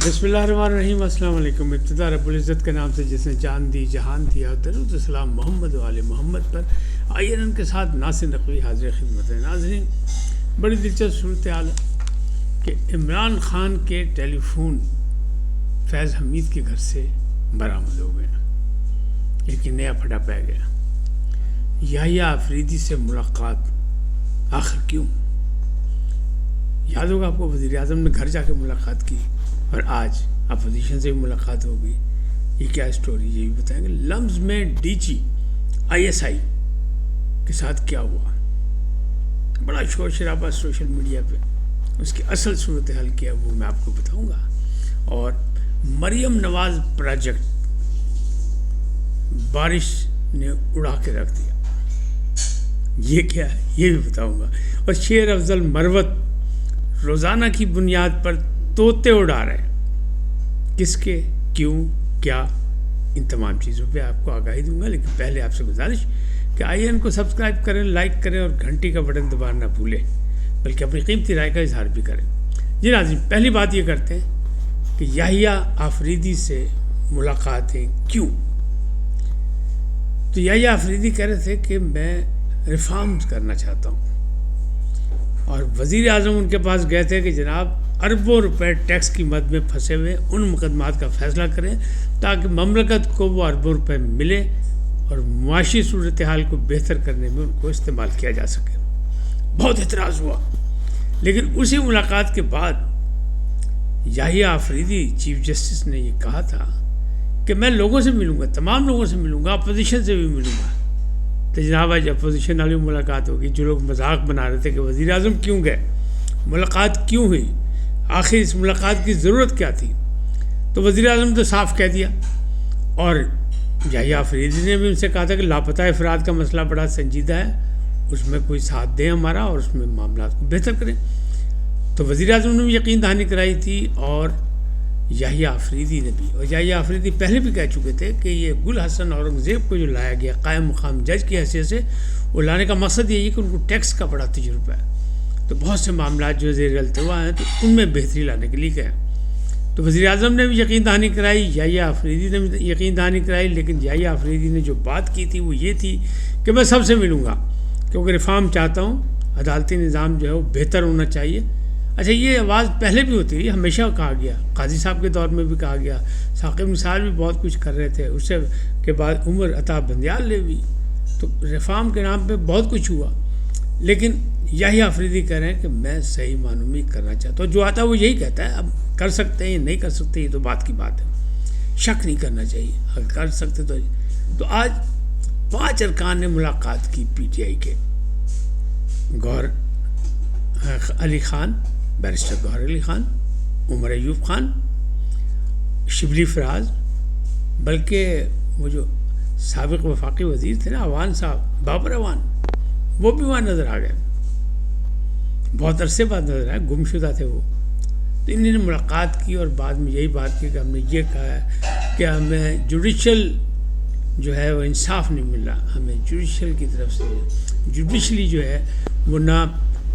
بسم اللہ الرحمن الرحیم. السلام علیکم. ابتدا رب العزت کے نام سے جس نے جان دی جہان دیا. درود و سلام محمد و آل محمد پر. آئیے ان کے ساتھ ناصر نقوی حاضر خدمت ہے. ناظرین، بڑی دلچسپ صورتحال ہے کہ عمران خان کے ٹیلی فون فیض حمید کے گھر سے برآمد ہو گئے. ایک نیا پھٹا پہ گیا. یحییٰ آفریدی سے ملاقات آخر کیوں؟ یاد ہوگا آپ کو وزیر اعظم نے گھر جا کے ملاقات کی اور آج اپوزیشن سے بھی ملاقات ہو گئی. یہ کیا اسٹوری؟ یہ بھی بتائیں گے. لمز میں ڈی جی ISI کے ساتھ کیا ہوا؟ بڑا شور شرابہ سوشل میڈیا پہ. اس کی اصل صورتحال کیا ہے وہ میں آپ کو بتاؤں گا. اور مریم نواز پروجیکٹ بارش نے اڑا کے رکھ دیا، یہ کیا ہے یہ بھی بتاؤں گا. اور شیر افضل مروت روزانہ کی بنیاد پر طوطے اڑا رہے ہیں. کس کے، کیوں، کیا، ان تمام چیزوں پہ آپ کو آگاہی دوں گا. لیکن پہلے آپ سے گزارش کہ آئیے ان کو سبسکرائب کریں، لائک کریں اور گھنٹی کا بٹن دبانا نہ بھولیں، بلکہ اپنی قیمتی رائے کا اظہار بھی کریں. جی ناظرین، پہلی بات یہ کرتے ہیں کہ یحییٰ آفریدی سے ملاقاتیں کیوں؟ تو یحییٰ آفریدی کہہ رہے تھے کہ میں ریفارمز کرنا چاہتا ہوں، اور وزیر اعظم ان کے پاس گئے تھے کہ جناب اربوں روپے ٹیکس کی مد میں پھنسے ہوئے ان مقدمات کا فیصلہ کریں تاکہ مملکت کو وہ اربوں روپے ملے اور معاشی صورتحال کو بہتر کرنے میں ان کو استعمال کیا جا سکے. بہت اعتراض ہوا. لیکن اسی ملاقات کے بعد یحییٰ آفریدی چیف جسٹس نے یہ کہا تھا کہ میں لوگوں سے ملوں گا، تمام لوگوں سے ملوں گا، اپوزیشن سے بھی ملوں گا. تو جناب آج اپوزیشن والی ملاقات ہوگی. جو لوگ مذاق بنا رہے تھے کہ وزیر اعظم کیوں گئے، ملاقات کیوں ہوئی، آخر اس ملاقات کی ضرورت کیا تھی، تو وزیر اعظم تو صاف کہہ دیا. اور یحییٰ آفریدی نے بھی ان سے کہا تھا کہ لاپتہ افراد کا مسئلہ بڑا سنجیدہ ہے، اس میں کوئی ساتھ دیں ہمارا اور اس میں معاملات کو بہتر کریں. تو وزیر اعظم نے بھی یقین دہانی کرائی تھی اور یحییٰ آفریدی نے بھی. اور یحییٰ آفریدی پہلے بھی کہہ چکے تھے کہ یہ گل حسن اورنگزیب کو جو لایا گیا قائم مقام جج کی حیثیت سے، وہ لانے کا مقصد یہی ہے کہ ان کو ٹیکس کا بڑا تجربہ ہے. تو بہت سے معاملات جو زیر التوا ہیں تو ان میں بہتری لانے کے لیے گئے. تو وزیر اعظم نے بھی یقین دہانی کرائی، یحییٰ آفریدی نے بھی یقین دہانی کرائی. لیکن یحییٰ آفریدی نے جو بات کی تھی وہ یہ تھی کہ میں سب سے ملوں گا کیونکہ ریفارم چاہتا ہوں، عدالتی نظام جو ہے وہ بہتر ہونا چاہیے. اچھا، یہ آواز پہلے بھی ہوتی رہی، ہمیشہ کہا گیا. قاضی صاحب کے دور میں بھی کہا گیا، ثاقب نثار بھی بہت کچھ کر رہے تھے. اس سے کے بعد عمر عطا بندیال نے بھی. تو ریفارم کے نام پہ بہت کچھ ہوا. لیکن یحییٰ آفریدی کہہ رہے ہیں کہ میں صحیح معنوں میں کرنا چاہتا ہوں. جو آتا ہے وہ یہی کہتا ہے. اب کر سکتے ہیں نہیں کر سکتے یہ تو بات کی بات ہے، شک نہیں کرنا چاہیے. اگر کر سکتے تو آج 5 ارکان نے ملاقات کی PTI کے. گوہر علی خان، بیرسٹر گوہر علی خان، عمر ایوب خان، شبلی فراز، بلکہ وہ جو سابق وفاقی وزیر تھے نا عوان صاحب، بابر عوان، وہ بھی وہاں نظر آ گئے. بہت عرصے بعد نظر آئے، گم شدہ تھے وہ. تو انہوں نے ملاقات کی اور بعد میں یہی بات کی کہ ہم نے یہ کہا ہے کہ ہمیں جوڈیشل جو ہے وہ انصاف نہیں مل رہا. ہمیں جوڈیشل کی طرف سے جوڈیشلی جو ہے وہ نہ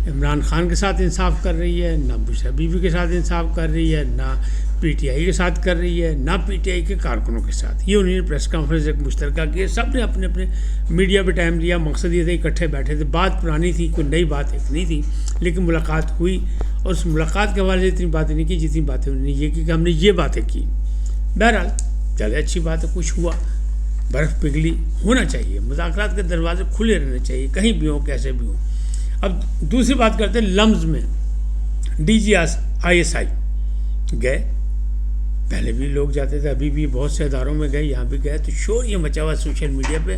عمران خان کے ساتھ انصاف کر رہی ہے، نہ بشرا بی بی کے ساتھ انصاف کر رہی ہے، نہ PTI کے ساتھ کر رہی ہے، نہ PTI کے کارکنوں کے ساتھ. یہ انہوں نے پریس کانفرنس ایک مشترکہ کی. سب نے اپنے اپنے میڈیا پہ ٹائم لیا. مقصد یہ تھا اکٹھے بیٹھے تھے. بات پرانی تھی، کوئی نئی بات ایک نہیں تھی، لیکن ملاقات ہوئی. اور اس ملاقات کے حوالے سے اتنی باتیں نہیں کی جتنی باتیں انہوں نے یہ کی کہ ہم نے یہ باتیں کی. بہرحال چلے، اچھی بات ہے، کچھ ہوا، برف پگھلی. ہونا چاہیے، مذاکرات کے دروازے کھلے رہنے چاہیے، کہیں بھی ہوں کیسے بھی ہوں. اب دوسری بات کرتے ہیں. لمز میں DG ISI گئے. پہلے بھی لوگ جاتے تھے، ابھی بھی بہت سے اداروں میں گئے، یہاں بھی گئے. تو شور یہ مچا ہوا سوشل میڈیا پہ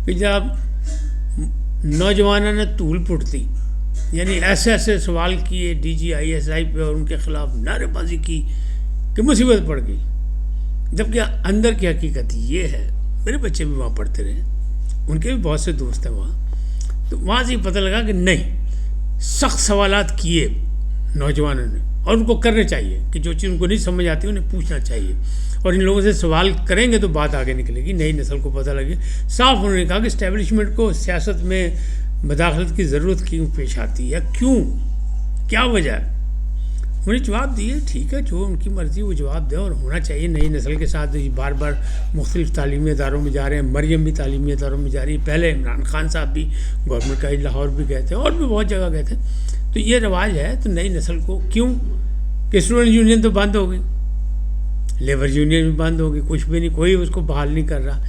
کہ جب نوجوانوں نے طول پٹتی، یعنی ایسے ایسے سوال کیے DG ISI پہ اور ان کے خلاف نعرے بازی کی کہ مصیبت پڑ گئی. جبکہ اندر کی حقیقت یہ ہے، میرے بچے بھی وہاں پڑھتے رہے، ان کے بھی بہت سے دوست ہیں وہاں. تو وہاں سے پتہ لگا کہ نہیں، سخت سوالات کیے نوجوانوں نے، اور ان کو کرنے چاہیے کہ جو چیز ان کو نہیں سمجھ آتی انہیں پوچھنا چاہیے. اور ان لوگوں سے سوال کریں گے تو بات آگے نکلے گی، نئی نسل کو پتہ لگے. صاف انہوں نے کہا کہ اسٹیبلشمنٹ کو سیاست میں مداخلت کی ضرورت کیوں پیش آتی ہے، کیوں، کیا وجہ ہے. انہیں جواب دیے، ٹھیک ہے جو ان کی مرضی وہ جواب دیں، اور ہونا چاہیے نئی نسل کے ساتھ بار بار مختلف تعلیمی اداروں میں جا رہے ہیں، مریم بھی تعلیمی اداروں میں جا رہی ہے، پہلے عمران خان صاحب بھی گورنمنٹ کالج لاہور بھی گئے تھے اور بھی بہت جگہ گئے تھے. تو یہ رواج ہے. تو نئی نسل کو کیوں کہ اسٹوڈنٹ یونین تو بند ہو گئی، لیبر یونین بھی بند ہو گئی، کچھ بھی نہیں، کوئی اس کو بحال نہیں کر رہا.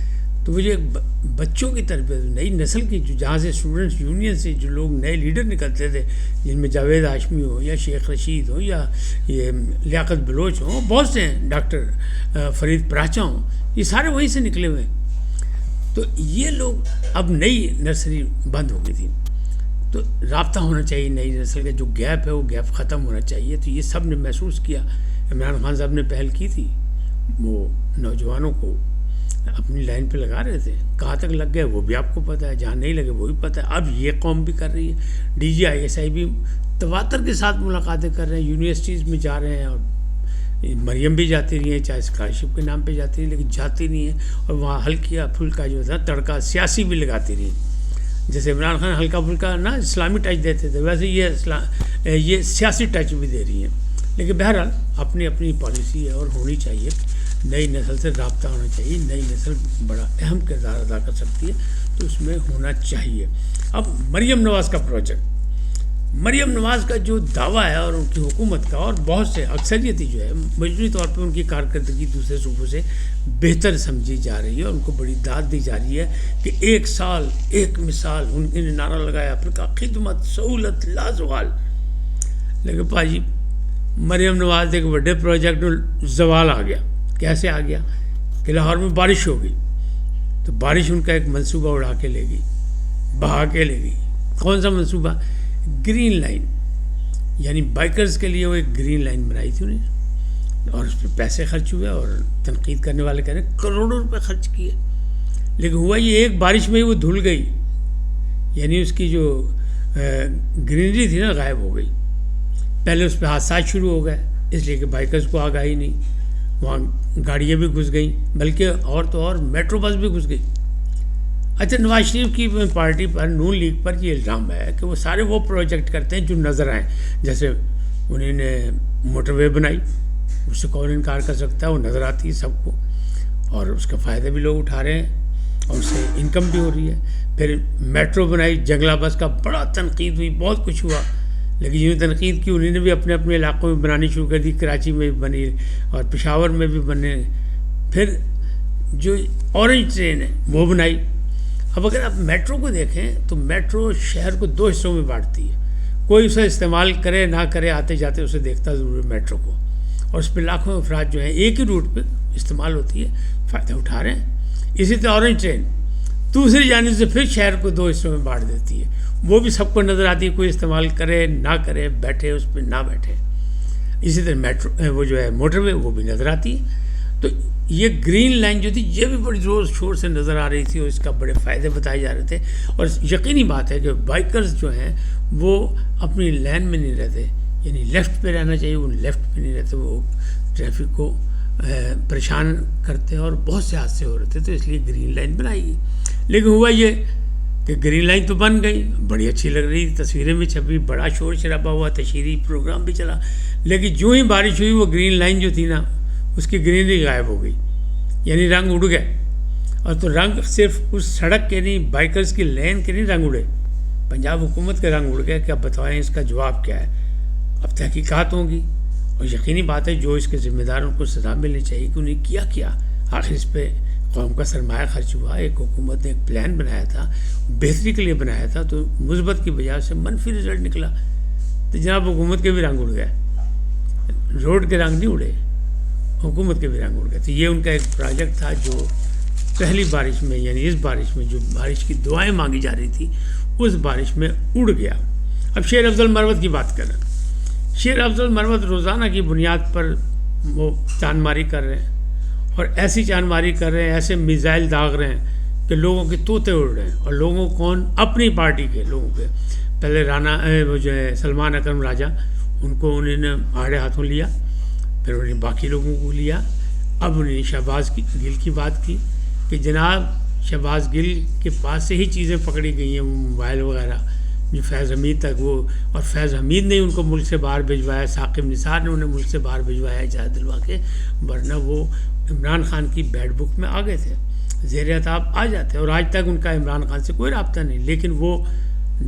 تو وہ جو ایک بچوں کی تربیت نئی نسل کی، جو جہاں سے اسٹوڈنٹس یونین سے جو لوگ نئے لیڈر نکلتے تھے، جن میں جاوید ہاشمی ہو یا شیخ رشید ہو یا یہ لیاقت بلوچ ہوں، بہت سے ہیں، ڈاکٹر فرید پراچا ہوں، یہ سارے وہیں سے نکلے ہوئے ہیں. تو یہ لوگ اب نئی نرسری بند ہو گئی تھی. تو رابطہ ہونا چاہیے نئی نسل کا، جو گیپ ہے وہ گیپ ختم ہونا چاہیے. تو یہ سب نے محسوس کیا. عمران خان صاحب نے پہل کی تھی، وہ نوجوانوں کو اپنی لائن پہ لگا رہے تھے. کہاں تک لگ گئے وہ بھی آپ کو پتہ ہے، جہاں نہیں لگے وہ بھی پتہ ہے. اب یہ قوم بھی کر رہی ہے، D G I S I بھی تواتر کے ساتھ ملاقاتیں کر رہے ہیں، یونیورسٹیز میں جا رہے ہیں. اور مریم بھی جاتی رہی ہیں، چاہے اسکالرشپ کے نام پہ جاتی رہی، لیکن جاتی نہیں ہیں. اور وہاں ہلکا پھلکا جو تھا تڑکا سیاسی بھی لگاتی رہی. جیسے عمران خان ہلکا پھلکا نا اسلامی ٹچ دیتے تھے، ویسے یہ سیاسی ٹچ بھی دے رہی ہیں. لیکن بہرحال اپنی اپنی پالیسی ہے اور ہونی چاہیے. نئی نسل سے رابطہ ہونا چاہیے. نئی نسل بڑا اہم کردار ادا کر سکتی ہے، تو اس میں ہونا چاہیے. اب مریم نواز کا پروجیکٹ، مریم نواز کا جو دعویٰ ہے اور ان کی حکومت کا، اور بہت سے اکثریتی جو ہے مجموعی طور پہ ان کی کارکردگی دوسرے صوبوں سے بہتر سمجھی جا رہی ہے، اور ان کو بڑی داد دی جا رہی ہے کہ 1 سال 1 مثال. ان نے نعرہ لگایا اپنے کا خدمت سہولت لازوال. لیکن پاجی مریم نواز ایک بڑے پروجیکٹ زوال آ گیا. کیسے آ گیا کہ لاہور میں بارش ہو گئی، تو بارش ان کا ایک منصوبہ اڑا کے لے گئی، بہا کے لے گئی. کون سا منصوبہ؟ Green line. یعنی بائکرز کے لیے وہ ایک گرین لائن بنائی تھی انہیں، اور اس پہ پیسے خرچ ہوئے، اور تنقید کرنے والے کہہ رہے ہیں کروڑوں روپے خرچ کیے. لیکن ہوا یہ ایک بارش میں ہی وہ دھل گئی. یعنی اس کی جو گرینری تھی نا غائب ہو گئی. پہلے اس پہ حادثات شروع ہو گئے، اس لیے کہ بائکرز کو آگاہی نہیں. وہاں گاڑیاں بھی گھس گئیں، بلکہ اور تو اور میٹرو بس بھی گھس گئی. اچھا، نواز شریف کی پارٹی پر، نون لیگ پر یہ الزام ہے کہ وہ سارے وہ پروجیکٹ کرتے ہیں جو نظر آئیں. جیسے انہوں نے موٹر وے بنائی، اس سے کون انکار کر سکتا ہے، وہ نظر آتی ہے سب کو، اور اس کا فائدہ بھی لوگ اٹھا رہے ہیں، اور اس سے انکم بھی ہو رہی ہے. پھر میٹرو بنائی، جنگلہ بس کا بڑا تنقید ہوئی، بہت کچھ ہوا. لیکن یہ تنقید کی انہوں نے بھی اپنے اپنے علاقوں میں بنانی شروع کر دی. کراچی میں بھی بنی اور پشاور میں بھی بنے. پھر جو اورنج ٹرین ہے وہ بنائی. اب اگر آپ میٹرو کو دیکھیں تو میٹرو شہر کو 2 حصوں میں بانٹتی ہے. کوئی اسے استعمال کرے نہ کرے، آتے جاتے اسے دیکھتا ضرور ہے میٹرو کو، اور اس پہ لاکھوں افراد جو ہیں ایک ہی روٹ پہ استعمال ہوتی ہے، فائدہ اٹھا رہے ہیں. اسی طرح اورنج ٹرین دوسری جانب سے پھر شہر کو 2 حصوں میں بانٹ دیتی ہے. وہ بھی سب کو نظر آتی ہے، کوئی استعمال کرے نہ کرے، بیٹھے اس پہ نہ بیٹھے. اسی طرح میٹرو وہ جو ہے موٹر وے وہ بھی نظر آتی ہے. تو یہ گرین لائن جو تھی یہ بھی بڑی زور شور سے نظر آ رہی تھی، اور اس کا بڑے فائدے بتائے جا رہے تھے. اور یقینی بات ہے کہ بائکرز جو ہیں وہ اپنی لائن میں نہیں رہتے، یعنی لیفٹ پہ رہنا چاہیے، وہ لیفٹ پہ نہیں رہتے، وہ ٹریفک کو پریشان کرتے ہیں، اور بہت سے حادثے ہو رہے تھے. تو اس لیے گرین لائن بنائی گئی. لیکن ہوا یہ کہ گرین لائن تو بن گئی، بڑی اچھی لگ رہی، تصویریں بھی چھپی، بڑا شور شرابہ ہوا، تشہیری پروگرام بھی چلا. لیکن جو ہی بارش ہوئی وہ گرین لائن جو تھی نا اس کی گرینری غائب ہو گئی، یعنی رنگ اڑ گئے. اور تو رنگ صرف اس سڑک کے نہیں، بائکرز کی لین کے نہیں رنگ اڑے، پنجاب حکومت کے رنگ اڑ گئے. کہ اب بتائیں اس کا جواب کیا ہے. اب تحقیقات ہوں گی، اور یقینی بات ہے جو اس کے ذمہ دار ان کو سزا ملنی چاہیے کہ انہیں کیا آخر اس پہ قوم کا سرمایہ خرچ ہوا. ایک حکومت نے ایک پلان بنایا تھا، بہتری کے لیے بنایا تھا، تو مثبت کی بجائے سے منفی رزلٹ نکلا. تو جناب حکومت کے بھی رنگ اڑ گئے، روڈ کے رنگ نہیں اڑے، حکومت کے بھی رنگ اڑ گئے. تو یہ ان کا ایک پروجیکٹ تھا جو پہلی بارش میں، یعنی اس بارش میں جو بارش کی دعائیں مانگی جا رہی تھی اس بارش میں اڑ گیا. اب شیر افضل مروت کی بات کریں. شیر افضل مروت روزانہ کی بنیاد پر وہ چاند ماری کر رہے ہیں، اور ایسی چاند ماری کر رہے ہیں، ایسے میزائل داغ رہے ہیں کہ لوگوں کے طوطے اڑ رہے ہیں. اور لوگوں کون؟ اپنی پارٹی کے لوگوں کے. پہلے رانا وہ جو ہے سلمان اکرم راجہ، ان کو انہوں نے آڑے ہاتھوں لیا، پھر انہوں نے باقی لوگوں کو لیا. اب انہوں نے شہباز گل کی بات کی کہ جناب شہباز گل کے پاس سے ہی چیزیں پکڑی گئی ہیں، وہ موبائل وغیرہ جو فیض حمید تک وہ، اور فیض حمید نے ان کو ملک سے باہر بھجوایا، ثاقب نثار نے انہیں ملک سے باہر بھجوایا اجازت دلوا کے، ورنہ وہ عمران خان کی بیڈ بک میں آ گئے تھے، زیر عتاب آ جاتے، اور آج تک ان کا عمران خان سے کوئی رابطہ نہیں، لیکن وہ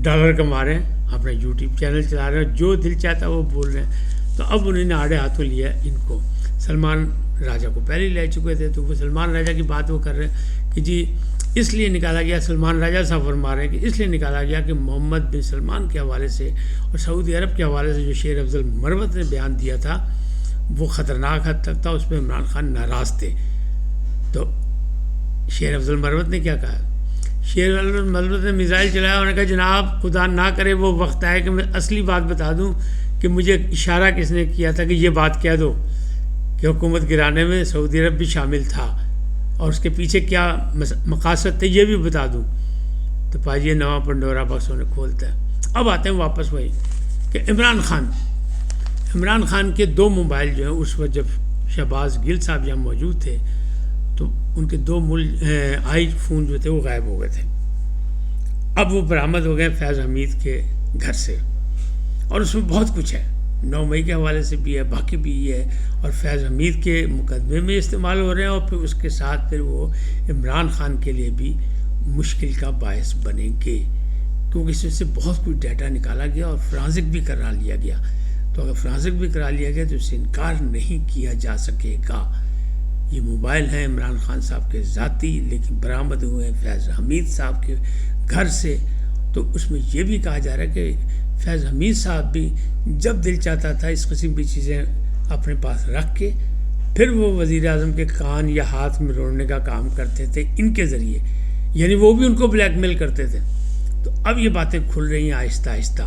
ڈالر کما رہے ہیں، اپنا یوٹیوب چینل چلا رہے ہیں، جو دل چاہتا ہے وہ بول رہے ہیں۔ تو اب انہوں نے آڑے ہاتھوں لیا ان کو، سلمان راجہ کو پہلے ہی لے چکے تھے، تو وہ سلمان راجہ کی بات وہ کر رہے ہیں کہ جی اس لیے نکالا گیا، سلمان راجہ صاحب فرما رہے ہیں کہ اس لیے نکالا گیا کہ محمد بن سلمان کے حوالے سے اور سعودی عرب کے حوالے سے جو شیر افضل مروت نے بیان دیا تھا وہ خطرناک حد تک تھا، اس پہ عمران خان ناراض تھے۔ تو شیر افضل مروت نے کیا کہا؟ شیر افضل مروت نے میزائل چلایا، انہوں نے کہا جناب خدا نہ کرے وہ وقت آئے کہ میں اصلی بات بتا دوں کہ مجھے اشارہ کس نے کیا تھا کہ یہ بات کہہ دو کہ حکومت گرانے میں سعودی عرب بھی شامل تھا اور اس کے پیچھے کیا مقاصد تھے یہ بھی بتا دوں۔ تو پاجیے نواں پنڈورا باکس انہیں کھولتا ہے۔ اب آتے ہیں واپس وہی کہ عمران خان کے دو موبائل جو ہیں اس وقت جب شہباز گل صاحب یہاں موجود تھے تو ان کے دو آئی فون جو تھے وہ غائب ہو گئے تھے۔ اب وہ برآمد ہو گئے فیض حمید کے گھر سے، اور اس میں بہت کچھ ہے، 9 مئی کے حوالے سے بھی ہے، باقی بھی یہ ہے، اور فیض حمید کے مقدمے میں استعمال ہو رہے ہیں، اور پھر اس کے ساتھ پھر وہ عمران خان کے لیے بھی مشکل کا باعث بنیں گے، کیونکہ اس میں سے بہت کچھ ڈیٹا نکالا گیا اور فرانزک بھی کرا لیا گیا۔ تو اگر فرانزک بھی کرا لیا گیا تو اس سے انکار نہیں کیا جا سکے گا۔ یہ موبائل ہیں عمران خان صاحب کے ذاتی، لیکن برآمد ہوئے ہیں فیض حمید صاحب کے گھر سے۔ تو اس میں یہ بھی کہا جا رہا ہے کہ فیض حمید صاحب بھی جب دل چاہتا تھا اس قسم کی چیزیں اپنے پاس رکھ کے پھر وہ وزیر اعظم کے کان یا ہاتھ میں روڑنے کا کام کرتے تھے ان کے ذریعے، یعنی وہ بھی ان کو بلیک میل کرتے تھے۔ تو اب یہ باتیں کھل رہی ہیں آہستہ آہستہ۔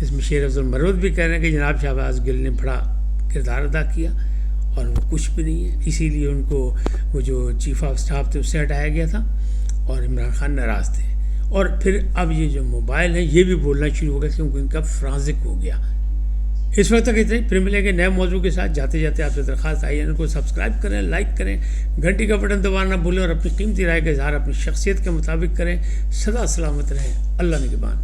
اس میں شیر افضل مروت بھی کہہ رہے ہیں کہ جناب شہباز گل نے بڑا کردار ادا کیا اور وہ کچھ بھی نہیں ہے، اسی لیے ان کو وہ جو چیف آف اسٹاف تھے اس سے ہٹایا گیا تھا اور عمران خان ناراض تھے۔ اور پھر اب یہ جو موبائل ہیں یہ بھی بولنا شروع ہو گیا کیونکہ ان کا فرانزک ہو گیا۔ اس وقت تک اتنے پھر ملیں گے نئے موضوع کے ساتھ۔ جاتے جاتے آپ سے درخواست آئی ہے ان کو سبسکرائب کریں، لائک کریں، گھنٹی کا بٹن دبانا نہ بھولیں اور اپنی قیمتی رائے کا اظہار اپنی شخصیت کے مطابق کریں۔ سدا سلامت رہیں، اللہ نگہبان۔